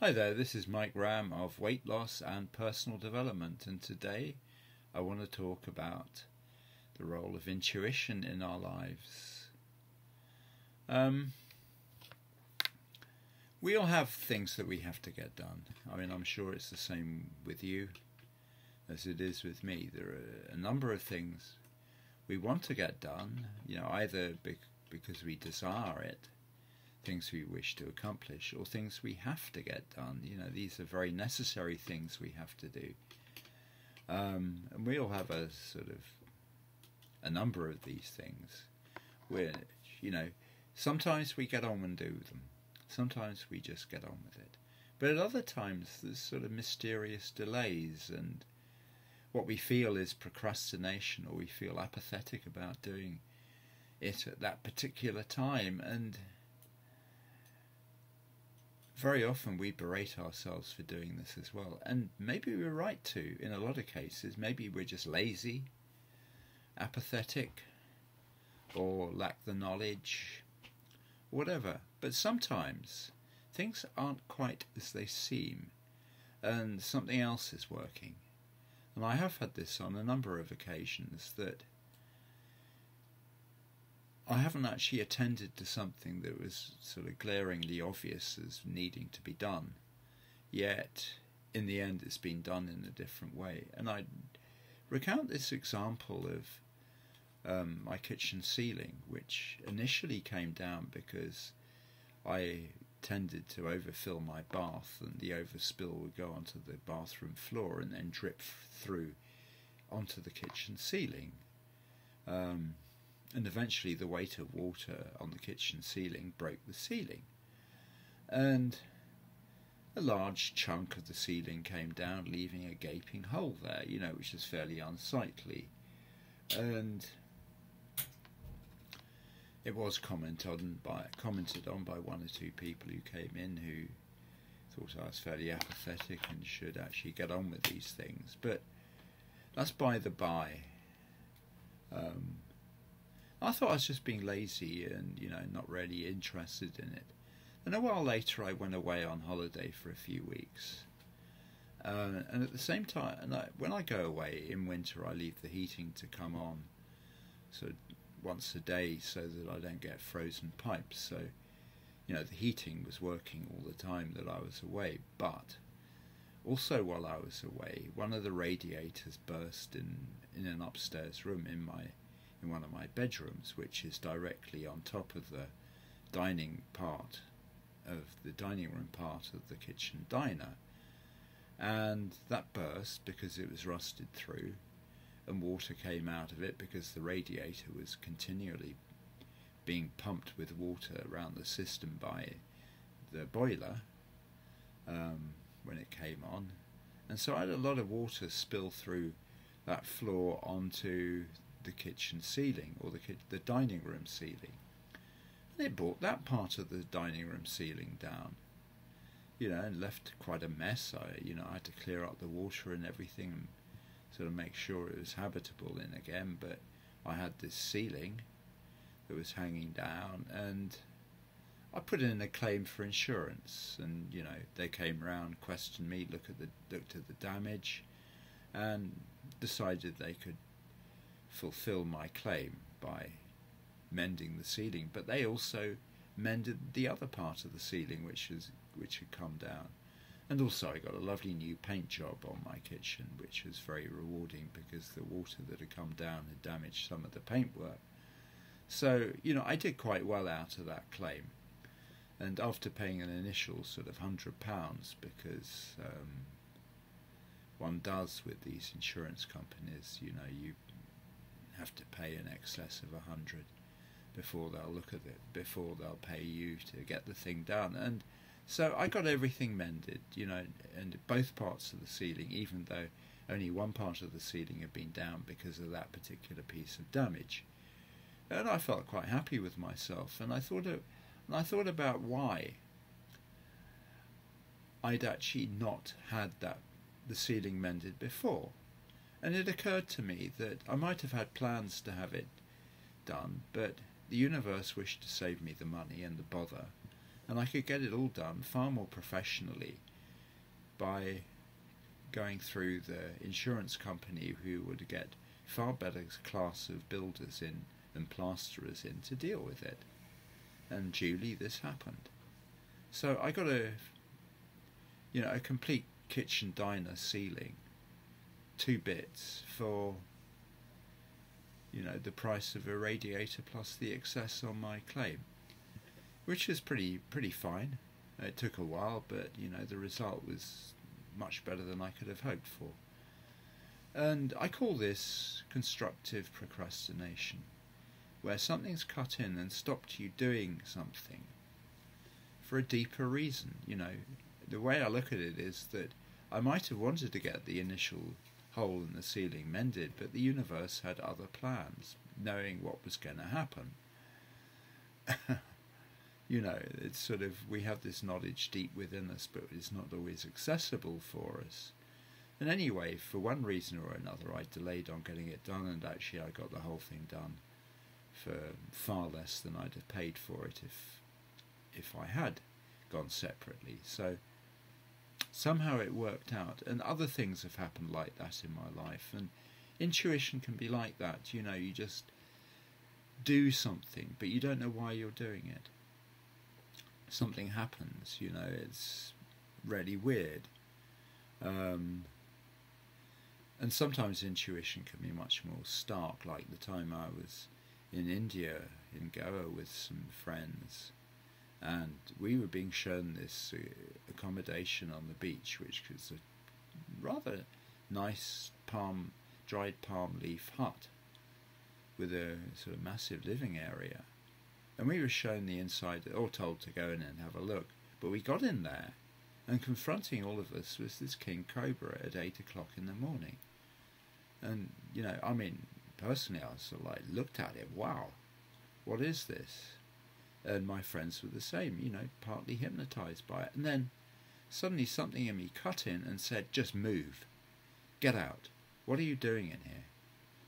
Hi there, this is Mike Ram of Weight Loss and Personal Development, and today I want to talk about the role of intuition in our lives. We all have things that we have to get done. I mean, I'm sure it's the same with you as it is with me. There are a number of things we want to get done, either because we desire it, things we wish to accomplish, or things we have to get done. These are very necessary things we have to do. And we all have a number of these things which, sometimes we get on and do them. Sometimes we just get on with it. But at other times there's sort of mysterious delays, and what we feel is procrastination, or we feel apathetic about doing it at that particular time. And very often we berate ourselves for doing this as well, and maybe we're right to in a lot of cases. Maybe we're just lazy, apathetic, or lack the knowledge, whatever. But sometimes things aren't quite as they seem, and something else is working. And I have had this on a number of occasions, that I haven't actually attended to something that was sort of glaringly obvious as needing to be done, yet in the end it's been done in a different way. And I recount this example of my kitchen ceiling, which initially came down because I tended to overfill my bath, and the overspill would go onto the bathroom floor and then drip through onto the kitchen ceiling. And eventually the weight of water on the kitchen ceiling broke the ceiling, and a large chunk of the ceiling came down, leaving a gaping hole there, which is fairly unsightly. And it was commented on by one or two people who came in who thought I was fairly apathetic and should actually get on with these things. But that's by the by. I thought I was just being lazy and, not really interested in it. And a while later I went away on holiday for a few weeks. And at the same time, when I go away in winter, I leave the heating to come on sort of once a day so that I don't get frozen pipes. So, the heating was working all the time that I was away. But also while I was away, one of the radiators burst in an upstairs room in one of my bedrooms, which is directly on top of the dining room part of the kitchen diner. And that burst because it was rusted through, and water came out of it because the radiator was continually being pumped with water around the system by the boiler when it came on. And so I had a lot of water spill through that floor onto the kitchen ceiling, or the dining room ceiling. And it brought that part of the dining room ceiling down, and left quite a mess. I had to clear up the water and everything and sort of make sure it was habitable in again. But I had this ceiling that was hanging down, and I put in a claim for insurance, and they came round, questioned me, looked at the damage, and decided they could fulfill my claim by mending the ceiling. But they also mended the other part of the ceiling which had come down. And also I got a lovely new paint job on my kitchen, which was very rewarding because the water that had come down had damaged some of the paintwork. So, I did quite well out of that claim. And after paying an initial sort of £100, because one does with these insurance companies, you have to pay in excess of 100 before they'll look at it, before they'll pay you to get the thing done. And so I got everything mended, and both parts of the ceiling, even though only one part of the ceiling had been down because of that particular piece of damage. And I felt quite happy with myself, and I thought about why I'd actually not had the ceiling mended before. And it occurred to me that I might have had plans to have it done, but the universe wished to save me the money and the bother, and I could get it all done far more professionally by going through the insurance company, who would get far better class of builders in and plasterers in to deal with it. And duly this happened. So I got a complete kitchen diner ceiling, 2 bits, for the price of a radiator plus the excess on my claim, which is pretty fine. It took a while, but the result was much better than I could have hoped for. And I call this constructive procrastination, where something's cut in and stopped you doing something for a deeper reason. The way I look at it is that I might have wanted to get the initial hole in the ceiling mended, but the universe had other plans, knowing what was going to happen. It's sort of, we have this knowledge deep within us, but it's not always accessible for us. And anyway, for one reason or another, I delayed on getting it done, and actually I got the whole thing done for far less than I'd have paid for it if I had gone separately. So somehow it worked out, and other things have happened like that in my life, and intuition can be like that. You just do something, but you don't know why you're doing it. Something happens, it's really weird. And sometimes intuition can be much more stark, like the time I was in India, in Goa, with some friends, and we were being shown this accommodation on the beach, which was a rather nice dried palm leaf hut with a sort of massive living area. And we were shown the inside, or told to go in and have a look. But we got in there, and confronting all of us was this king cobra at 8 o'clock in the morning. And, personally I sort of looked at it, wow, what is this? And my friends were the same, partly hypnotized by it. And then suddenly something in me cut in and said, just move, get out, what are you doing in here?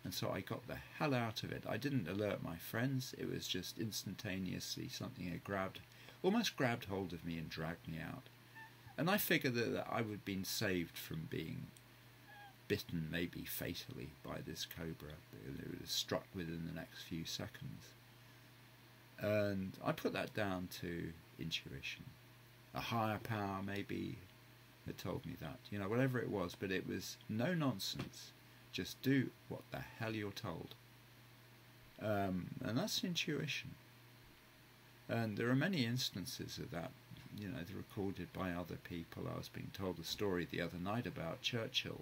And so I got the hell out of it. I didn't alert my friends. It was just instantaneously something had almost grabbed hold of me and dragged me out. And I figured that I would have been saved from being bitten, maybe fatally, by this cobra. It was struck within the next few seconds. And I put that down to intuition. A higher power maybe had told me that. Whatever it was, but it was no nonsense. Just do what the hell you're told. And that's intuition. And there are many instances of that, they're recorded by other people. I was being told a story the other night about Churchill,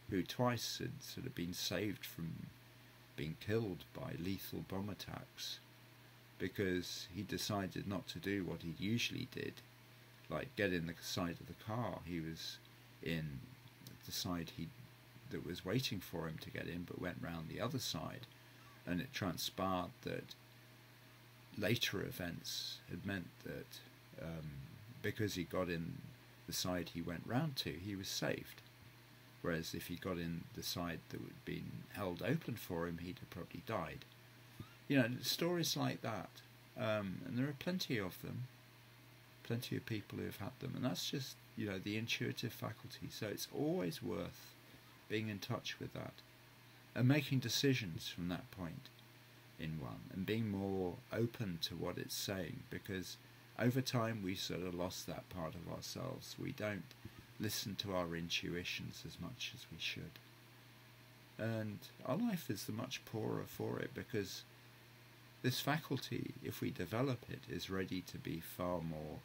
who twice had sort of been saved from being killed by lethal bomb attacks because he decided not to do what he usually did, like get in the side of the car he was in, the side that was waiting for him to get in, but went round the other side. And it transpired that later events had meant that because he got in the side he went round to, he was saved. Whereas if he got in the side that had been held open for him, he'd have probably died. Stories like that. And there are plenty of them. Plenty of people who have had them. And that's just, the intuitive faculty. So it's always worth being in touch with that and making decisions from that point in one, and being more open to what it's saying, because over time we sort of lost that part of ourselves. We don't listen to our intuitions as much as we should, and our life is the much poorer for it, because this faculty, if we develop it, is ready to be far more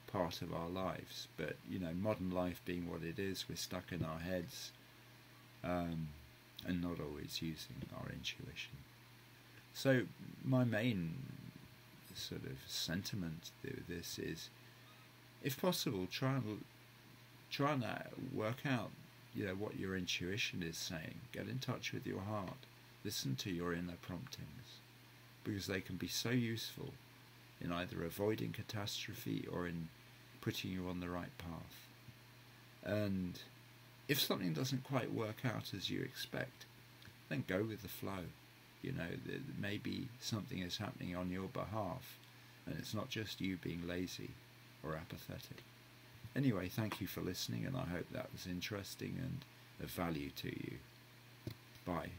part of our lives. But modern life being what it is, we're stuck in our heads and not always using our intuition. So my main sort of sentiment through this is, if possible, try and work out what your intuition is saying. Get in touch with your heart. Listen to your inner promptings, because they can be so useful in either avoiding catastrophe or in putting you on the right path. And if something doesn't quite work out as you expect, then go with the flow. Maybe something is happening on your behalf, and it's not just you being lazy or apathetic. Anyway, thank you for listening, and I hope that was interesting and of value to you. Bye.